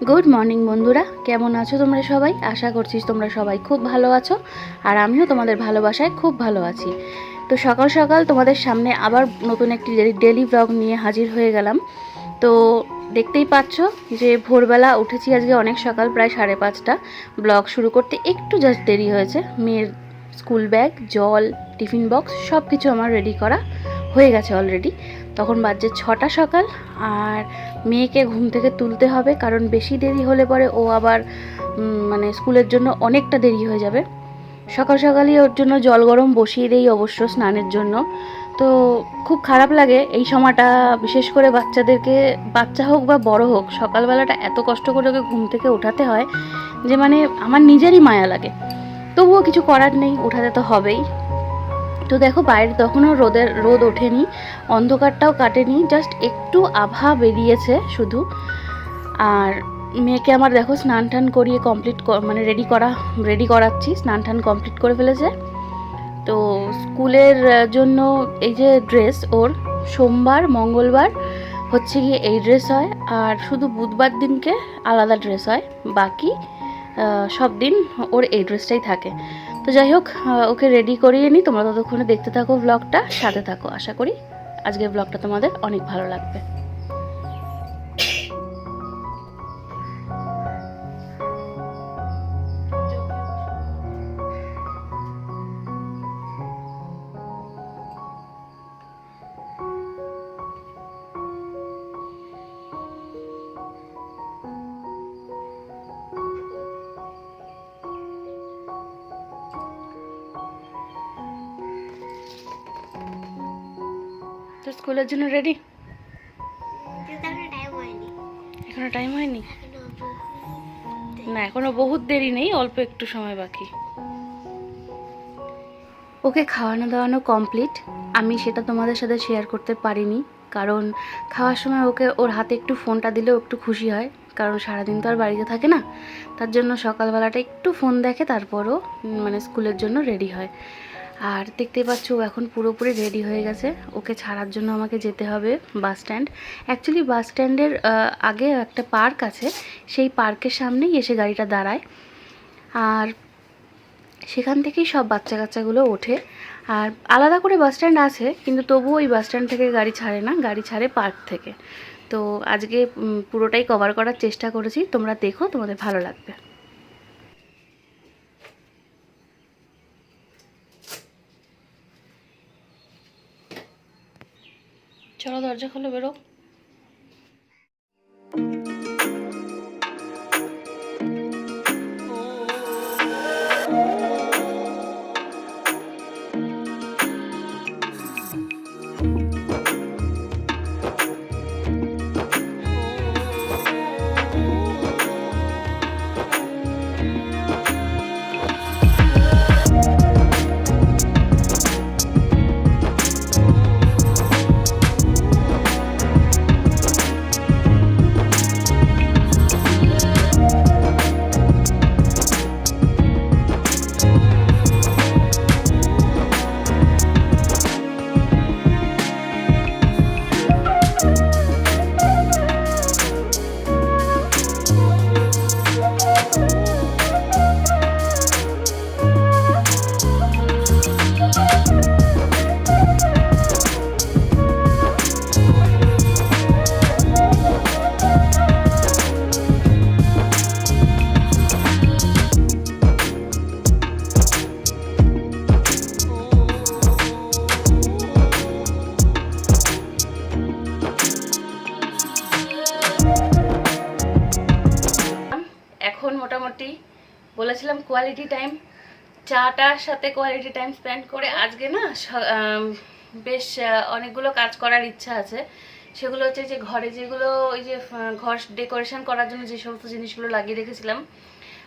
Good morning বন্ধুরা, কেমন আছো তোমরা সবাই? আশা করছি তোমরা সবাই খুব ভালো আছো, আর আমিও তোমাদের ভালোবাসায় খুব ভালো আছি। তো সকাল সকাল তোমাদের সামনে আবার নতুন একটি ডেলি ব্লগ নিয়ে হাজির হয়ে গেলাম। তো দেখতেই পাচ্ছ যে ভোরবেলা উঠেছি আজকে অনেক সকাল, প্রায় 5:30। ব্লগ শুরু করতে একটু জাস্ট দেরি হয়েছে। মেয়ের স্কুল ব্যাগ, জল, টিফিন বক্স সব কিছু আমার রেডি করা হয়ে গেছে অলরেডি। তখন বাজছে 6টা সকাল, আর মেয়েকে ঘুম থেকে তুলতে হবে, কারণ বেশি দেরি হলে পরে ও আবার মানে স্কুলের জন্য অনেকটা দেরি হয়ে যাবে। সকাল সকালই ওর জন্য জল গরম বসিয়ে দেই অবশ্য স্নানের জন্য। তো খুব খারাপ লাগে এই সময়টা, বিশেষ করে বাচ্চাদেরকে, বাচ্চা হোক বা বড় হোক, সকালবেলাটা এত কষ্ট করে ওকে ঘুম থেকে ওঠাতে হয় যে মানে আমার নিজেরই মায়া লাগে। তবুও কিছু করার নেই, ওঠাতে তো হবেই। তো দেখো বাইরে তখনও রোদ ওঠেনি, অন্ধকারটাও কাটেনি, জাস্ট একটু আভা বেরিয়েছে শুধু। আর মেয়েকে আমার দেখো স্নান টান করিয়ে কমপ্লিট, মানে রেডি করাচ্ছি। স্নান টান কমপ্লিট করে ফেলেছে। তো স্কুলের জন্য এই যে ড্রেস, ওর সোমবার মঙ্গলবার হচ্ছে গিয়ে এই ড্রেস হয়, আর শুধু বুধবার দিনকে আলাদা ড্রেস হয়। বাকি সব দিন ওর এই ড্রেসটাই থাকে। তো যাই হোক, ওকে রেডি করিয়ে নিই। তোমরা ততক্ষণে দেখতে থাকো ব্লগটা, সাথে থাকো। আশা করি আজকের ব্লগটা তোমাদের অনেক ভালো লাগবে। তো স্কুলের জন্য রেডি? এখনো টাইম হয়নি? না, এখনো বহুত দেরি নেই, অল্প একটু সময় বাকি। ওকে খাওয়ানো দাওয়ানো কমপ্লিট। আমি সেটা তোমাদের সাথে শেয়ার করতে পারিনি, কারণ খাওয়ার সময় ওকে ওর হাতে একটু ফোনটা দিলেও একটু খুশি হয়, কারণ সারাদিন তো আর বাড়িতে থাকে না। তার জন্য সকালবেলাটা একটু ফোন দেখে, তারপরও মানে স্কুলের জন্য রেডি হয়। আর দেখতেই পাচ্ছ ও এখন পুরোপুরি রেডি হয়ে গেছে। ওকে ছাড়ার জন্য আমাকে যেতে হবে বাস স্ট্যান্ড। অ্যাকচুয়ালি বাস স্ট্যান্ডের আগে একটা পার্ক আছে, সেই পার্কের সামনেই এসে গাড়িটা দাঁড়ায়, আর সেখান থেকেই সব বাচ্চা কাচ্চাগুলো ওঠে। আর আলাদা করে বাস স্ট্যান্ড আছে, কিন্তু তবুও ওই বাস স্ট্যান্ড থেকে গাড়ি ছাড়ে না, গাড়ি ছাড়ে পার্ক থেকে। তো আজকে পুরোটাই কভার করার চেষ্টা করেছি, তোমরা দেখো, তোমাদের ভালো লাগবে। চলো দরজা খোলো, বেরো। এখন মোটামুটি বলেছিলাম কোয়ালিটি টাইম, চাটার সাথে কোয়ালিটি টাইম স্পেন্ড করে আজকে না বেশ অনেকগুলো কাজ করার ইচ্ছা আছে। সেগুলো হচ্ছে যে ঘরে যেগুলো ওই যে ঘর ডেকোরেশন করার জন্য যে সমস্ত জিনিসগুলো লাগিয়ে রেখেছিলাম,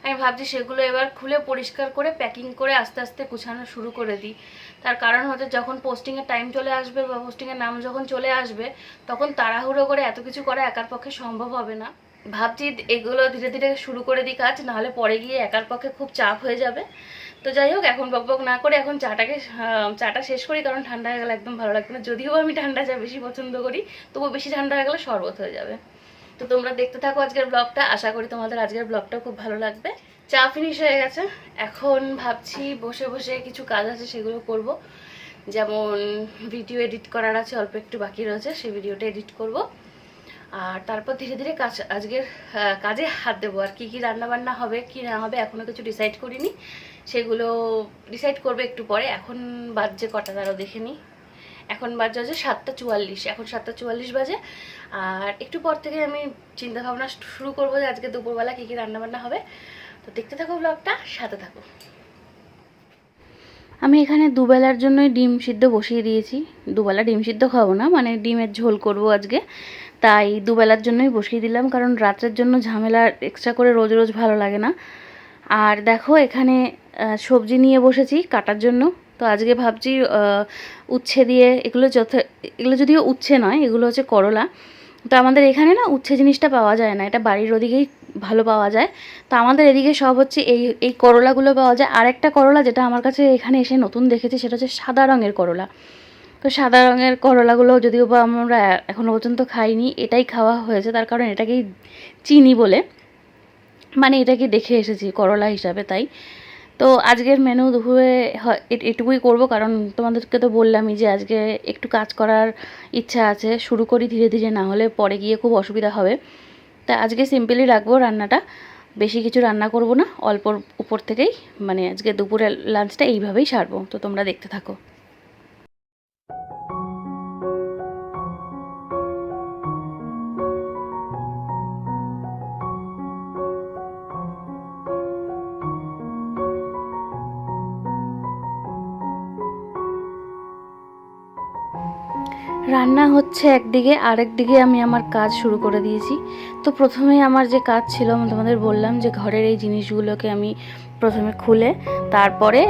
আমি ভাবছি সেগুলো এবার খুলে পরিষ্কার করে প্যাকিং করে আস্তে আস্তে গুছানো শুরু করে দিই। তার কারণ হচ্ছে যখন পোস্টিংয়ের টাইম চলে আসবে বা পোস্টিংয়ের নাম যখন চলে আসবে, তখন তাড়াহুড়ো করে এত কিছু করা একার পক্ষে সম্ভব হবে না। ভাবছি এগুলো ধীরে ধীরে শুরু করে দিই কাজ, নাহলে পরে গিয়ে একার পক্ষে খুব চাপ হয়ে যাবে। তো যাই হোক, এখন বকবক না করে এখন চাটা শেষ করি, কারণ ঠান্ডা হয়ে গেলে একদম ভালো লাগবে না। যদিও আমি ঠান্ডা চা বেশি পছন্দ করি, তবুও বেশি ঠান্ডা হয়ে গেলে শরবত হয়ে যাবে। তো তোমরা দেখতে থাকো আজকের ব্লগটা, আশা করি তোমাদের আজকের ব্লগটা খুব ভালো লাগবে। চা ফিনিশ হয়ে গেছে, এখন ভাবছি বসে বসে কিছু কাজ আছে সেগুলো করব। যেমন ভিডিও এডিট করার আছে, অল্প একটু বাকি রয়েছে, সেই ভিডিওটা এডিট করব। আর তারপর ধীরে ধীরে আজকের কাজে হাত দেবো। আর কি কি রান্না বান্না হবে কি না হবে এখনও কিছু ডিসাইড করিনি, সেগুলো ডিসাইড করবে একটু পরে। এখন বাজছে কটা তারও দেখে নিই, এখন বাজে হচ্ছে 7:44, এখন 7:44 বাজে। আর একটু পর থেকে আমি চিন্তা ভাবনা শুরু করবো যে আজকে দুপুরবেলা কী কী রান্নাবান্না হবে। তো দেখতে থাকো ব্লগটা, সাথে থাকো। আমি এখানে দুবেলার জন্যই ডিম সিদ্ধ বসিয়ে দিয়েছি। দুবেলা ডিম সিদ্ধ খাবো না, মানে ডিমের ঝোল করব আজকে, তাই দুবেলার জন্যই বসিয়ে দিলাম, কারণ রাতের জন্য ঝামেলা এক্সট্রা করে রোজ রোজ ভালো লাগে না। আর দেখো এখানে সবজি নিয়ে বসেছি কাটার জন্য। তো আজকে ভাবছি উচ্ছে দিয়ে, এগুলো যদিও উচ্ছে নয়, এগুলো হচ্ছে করলা। তো আমাদের এখানে না উচ্ছে জিনিসটা পাওয়া যায় না, এটা বাড়ির ওদিকেই ভালো পাওয়া যায়। তো আমাদের এদিকে সব হচ্ছে এই করলাগুলো পাওয়া যায়। আর একটা করলা যেটা আমার কাছে এখানে এসে নতুন দেখেছি, সেটা হচ্ছে সাদা রঙের করলা। তো সাদা রঙের করলাগুলো যদিও বা আমরা এখনও পর্যন্ত খাইনি, এটাই খাওয়া হয়েছে, তার কারণ এটাকেই চিনি বলে, মানে এটাকে দেখে এসেছি করলা হিসাবে। তাই তো আজকের মেনু দুপুরে এটুকুই করব, কারণ তোমাদেরকে তো বললামই যে আজকে একটু কাজ করার ইচ্ছা আছে। শুরু করি ধীরে ধীরে, না হলে পরে গিয়ে খুব অসুবিধা হবে। তা আজকে সিম্পলি রাখবো রান্নাটা, বেশি কিছু রান্না করব না, অল্পর উপর থেকেই, মানে আজকে দুপুরের লাঞ্চটা এইভাবেই সারবো। তো তোমরা দেখতে থাকো। রান্না হচ্ছে একদিকে, আরেকদিকে আমি আমার কাজ শুরু করে দিয়েছি। তো প্রথমেই আমার যে কাজ ছিল, আমি তোমাদের বললাম যে ঘরের এই জিনিসগুলোকে আমি প্রথমে খুলে তারপরে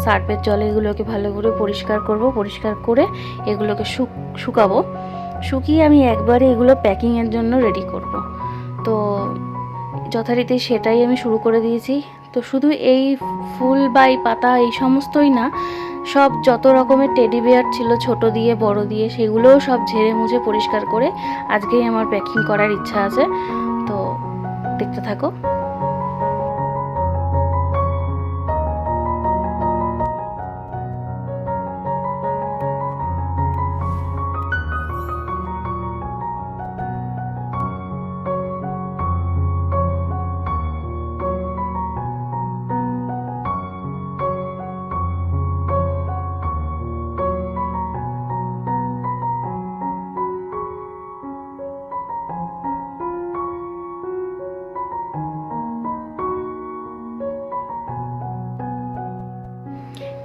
সার্ফের জলে এগুলোকে ভালো করে পরিষ্কার করব। পরিষ্কার করে এগুলোকে শুকাবো। শুকিয়ে আমি একবারে এগুলো প্যাকিংয়ের জন্য রেডি করব। তো যথারীতি সেটাই আমি শুরু করে দিয়েছি। তো শুধু এই ফুল বা এই পাতা এই সমস্তই না, সব যত রকমের টেডি বিয়ার ছিল ছোট দিয়ে বড় দিয়ে, সেগুলোও সব ঝেড়ে মুছে পরিষ্কার করে আজকেই আমার প্যাকিং করার ইচ্ছা আছে। তো দেখতে থাকো।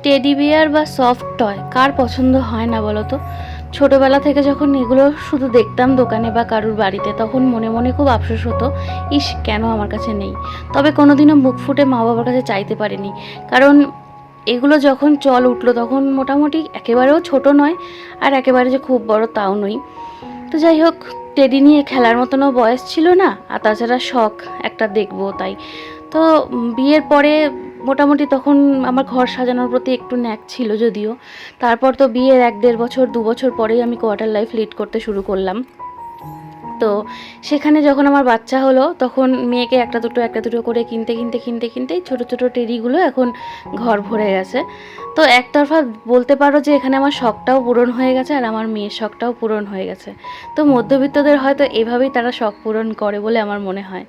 টেডি বিয়ার বা সফট টয় কার পছন্দ হয় না বলো তো? ছোটোবেলা থেকে যখন এগুলো শুধু দেখতাম দোকানে বা কারুর বাড়িতে, তখন মনে মনে খুব আফসোস হতো, ইস কেন আমার কাছে নেই। তবে কোনোদিনও মুখ ফুটে মা বাবার কাছে চাইতে পারিনি, কারণ এগুলো যখন চল উঠলো তখন মোটামুটি একেবারেও ছোট নয়, আর একেবারে যে খুব বড় তাও নই। তো যাই হোক, টেডি নিয়ে খেলার মতনও বয়স ছিল না, আর তাছাড়া শখ একটা দেখবো তাই। তো বিয়ের পরে মোটামুটি তখন আমার ঘর সাজানোর প্রতি একটু ন্যাক ছিল যদিও। তারপর তো বিয়ের 1-1.5 বছর 2 বছর পরেই আমি কোয়ার্টার লাইফ লিড করতে শুরু করলাম। তো সেখানে যখন আমার বাচ্চা হলো, তখন মেয়েকে একটা দুটো করে কিনতেই ছোট ছোট টেডিগুলো এখন ঘর ভরে গেছে। তো একতরফা বলতে পারো যে এখানে আমার শখটাও পূরণ হয়ে গেছে, আর আমার মেয়ের শখটাও পূরণ হয়ে গেছে। তো মধ্যবিত্তদের হয়তো এভাবেই তারা শখ পূরণ করে বলে আমার মনে হয়।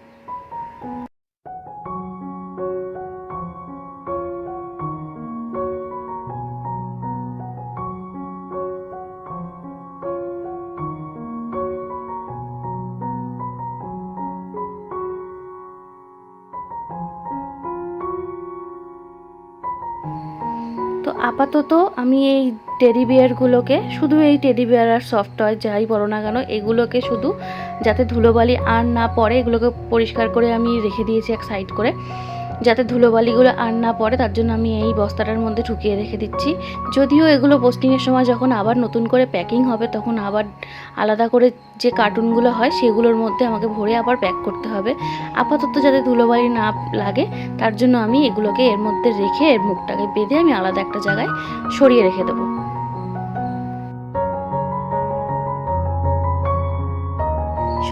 তো আপাতত আমি এই টেডি বিয়ারগুলোকে, শুধু এই টেডি বিয়ার আর সফট টয় যাই বলো না কেন, এগুলোকে শুধু যাতে ধুলোবালি আর না পড়ে, এগুলোকে পরিষ্কার করে আমি রেখে দিয়েছি এক সাইড করে, যাতে ধুলোবালিগুলো আর না পড়ে, তার জন্য আমি এই বস্তাটার মধ্যে ঢুকিয়ে রেখে দিচ্ছি। যদিও এগুলো পোস্টিংয়ের সময় যখন আবার নতুন করে প্যাকিং হবে, তখন আবার আলাদা করে যে কার্টুনগুলো হয় সেগুলোর মধ্যে আমাকে ভরে আবার প্যাক করতে হবে। আপাতত যাতে ধুলোবালি না লাগে, তার জন্য আমি এগুলোকে এর মধ্যে রেখে এর মুখটাকে বেঁধে আমি আলাদা একটা জায়গায় সরিয়ে রেখে দেবো।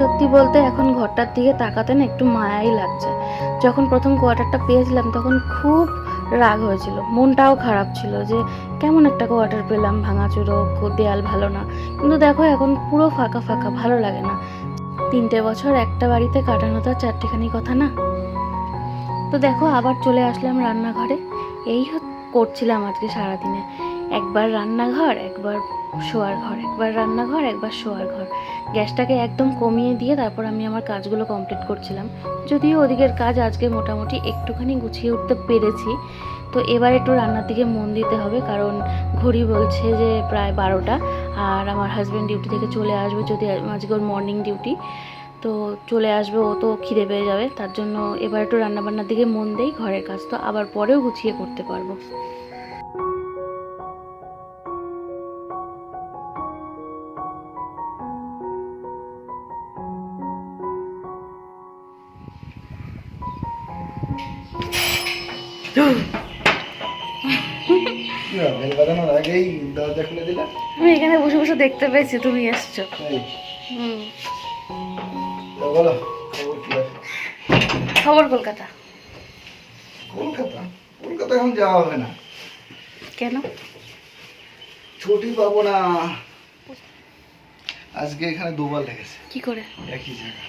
সত্যি বলতে এখন ঘরটার দিকে তাকাতে না একটু মায়াই লাগছে। যখন প্রথম কোয়ার্টারটা পেয়েছিলাম তখন খুব রাগ হয়েছিল, মনটাও খারাপ ছিল যে কেমন একটা কোয়ার্টার পেলাম, ভাঙাচুরো, দেয়াল ভালো না। কিন্তু দেখো এখন পুরো ফাঁকা ফাঁকা, ভালো লাগে না। 3টে বছর একটা বাড়িতে কাটানো তো চারটেখানি কথা না। তো দেখো আবার চলে আসলাম রান্নাঘরে। এই করছিলাম আজকে সারাদিনে, একবার রান্নাঘর, একবার শোয়ার ঘর, একবার রান্নাঘর, একবার শোয়ার ঘর। গ্যাসটাকে একদম কমিয়ে দিয়ে তারপর আমি আমার কাজগুলো কমপ্লিট করছিলাম। যদিও ওদিকের কাজ আজকে মোটামুটি একটুখানি গুছিয়ে উঠতে পেরেছি। তো এবার একটু রান্নার দিকে মন দিতে হবে, কারণ ঘড়ি বলছে যে প্রায় 12টা, আর আমার হাজব্যান্ড ডিউটি থেকে চলে আসবে, যদি আজকে ওর মর্নিং ডিউটি, তো চলে আসবে, ও তো খিদে পেয়ে যাবে। তার জন্য এবার একটু রান্নাবান্নার দিকে মন দেই, ঘরের কাজ তো আবার পরেও গুছিয়ে করতে পারবো। আমি এখানে বসে বসে দেখতে পেয়েছি তুমি এসছো। খবর কলকাতা। কলকাতা কলকাতা এখন যাওয়া হবে না। কেন? ছুটি পাবো না। আজকে এখানে দুবার লেগেছে। কি করে? একই জায়গা।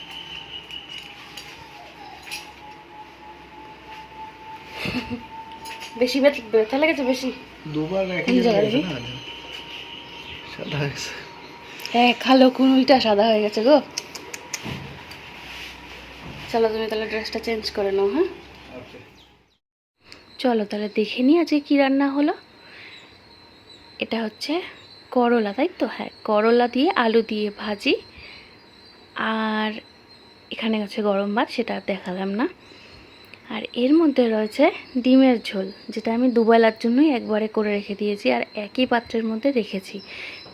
বেশি ব্যথা লেগেছে? বেশি দুবার একই জায়গায় লেগেছে না। সাদা হয়েছে। হ্যাঁ, কালো কুনুইটা সাদা হয়ে গেছে গো। চলো তুমি তাহলে ড্রেসটা চেঞ্জ করে নাও। হ্যাঁ চলো তাহলে দেখে নিই আজকে কী রান্না হলো। এটা হচ্ছে করলা, তাই তো? হ্যাঁ, করলা দিয়ে আলু দিয়ে ভাজি, আর এখানে আছে গরম ভাত, সেটা আর দেখালাম না। আর এর মধ্যে রয়েছে ডিমের ঝোল, যেটা আমি দুবেলার জন্যই একবারে করে রেখে দিয়েছি, আর একই পাত্রের মধ্যে রেখেছি,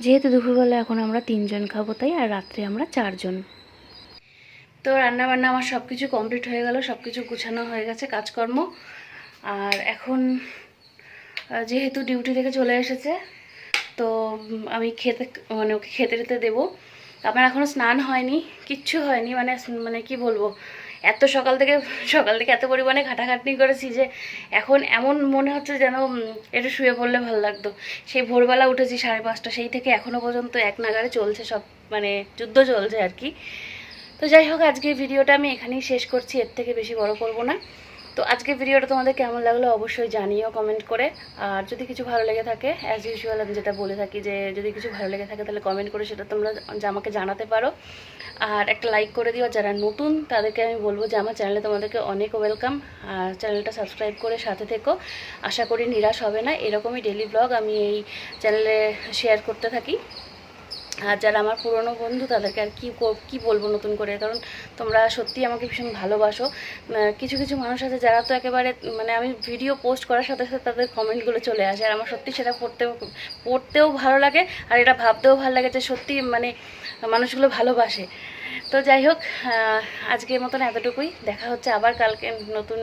যেহেতু দুপুরবেলা এখন আমরা 3জন খাবো তাই, আর রাত্রে আমরা 4জন। তো রান্নাবান্না আমার সব কিছু কমপ্লিট হয়ে গেল, সব কিছু গুছানো হয়ে গেছে কাজকর্ম। আর এখন যেহেতু ডিউটি থেকে চলে এসেছে, তো আমি ওকে খেতে টেতে দেবো। আমার এখনও স্নান হয়নি, কিচ্ছু হয়নি, মানে কি বলবো, সকাল থেকে এত পরিমাণে খাটাখাটনি করেছি যে এখন এমন মনে হচ্ছে যেন একটু শুয়ে পড়লে ভালো লাগতো। সেই ভোরবেলা উঠেছি 5:30, সেই থেকে এখনও পর্যন্ত এক নাগাড়ে চলছে সব, মানে যুদ্ধ চলছে আর কি। তো যাই হোক, আজকে ভিডিওটা আমি এখানেই শেষ করছি, এর থেকে বেশি বড় করব না। তো আজকে ভিডিওটা তোমাদের কেমন লাগলো অবশ্যই জানিও কমেন্ট করে। আর যদি কিছু ভালো লেগে থাকে, অ্যাজ ইউজুয়াল আমি যেটা বলে থাকি, যে যদি কিছু ভালো লেগে থাকে তাহলে কমেন্ট করে সেটা তোমরা আমাকে জানাতে পারো। আর একটা লাইক করে দিও। যারা নতুন তাদেরকে আমি বলবো যে আমার চ্যানেলে তোমাদেরকে অনেক ওয়েলকাম, আর চ্যানেলটা সাবস্ক্রাইব করে সাথে থেকো। আশা করি নিরাশ হবে না, এরকমই ডেলি ব্লগ আমি এই চ্যানেলে শেয়ার করতে থাকি। আর যারা আমার পুরনো বন্ধু তাদেরকে আর কি বলবো নতুন করে, কারণ তোমরা সত্যি আমাকে ভীষণ ভালোবাসো। কিছু কিছু মানুষ আছে যারা তো একেবারে, মানে আমি ভিডিও পোস্ট করার সাথে সাথে তাদের কমেন্টগুলো চলে আসে, আর আমার সত্যি সেটা পড়তেও ভালো লাগে, আর এটা ভাবতেও ভালো লাগে যে সত্যি মানে মানুষগুলো ভালোবাসে। তো যাই হোক, আজকের মতন এতটুকুই। দেখা হচ্ছে আবার কালকে নতুন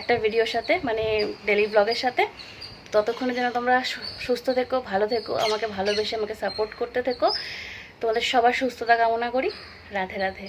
একটা ভিডিওর সাথে, মানে ডেলি ব্লগের সাথে। ততক্ষণে যেন তোমরা সুস্থ থেকো, ভালো থেকো, আমাকে ভালোবেসে আমাকে সাপোর্ট করতে থেকো। তোমাদের সবার সুস্থতা কামনা করি। রাধে রাধে।